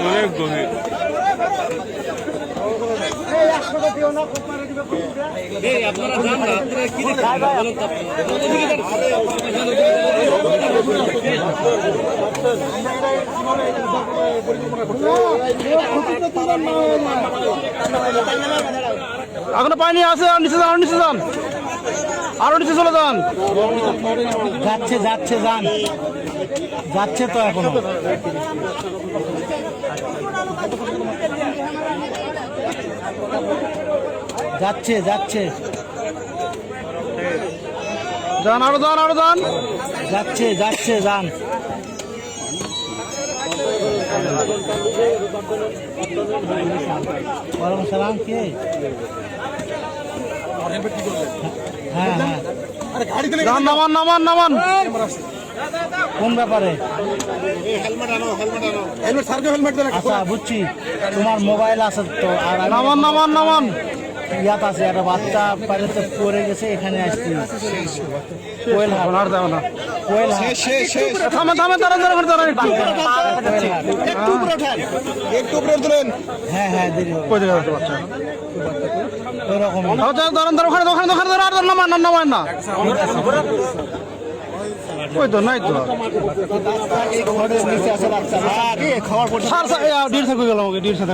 অনেক গভীর। এখনো পানি আছে, আর নিচে যান, নিচে যান, আরো নিচে চলে যান। যাচ্ছে যাচ্ছে যান, যাচ্ছে তো এখনো। যাচ্ছে যাচ্ছে, যান, আরো যান, আরো যান। যাচ্ছে যাচ্ছে যান। ওয়ালাইকুম সালাম। কে? হ্যাঁ হ্যাঁ, যান, নামান, নামান, নামান। কোন ব্যাপারে? আচ্ছা বুঝছি, তোমার মোবাইল আছে তো। আর নামান, নামান, নামান। ইয়াত আছে, একটা বাচ্চা পানিতে পড়ে গেছে, এখানে আসছি। কোয়েল হাট, আর যাবো না। কোয়েল হাট। থামে, থামে, দাঁড়ান, দাঁড়ান, দাঁড়ান একটু। হ্যাঁ হ্যাঁ, দেরি হবে। কই জায়গা আছে বাচ্চা? ওইরকম দাঁড়ান, দাঁড়ান, দাঁড়ান, ওখানে, ওখানে, ওখানে, দাঁড়ান, আর নামান না, নামান না। ওই তো নাই তো। ঘরের নিচে আছে বাচ্চা। খাওয়ার পর স্যার, স্যার, ডির থাকবে গেলাম, ওকে ডির সাথে।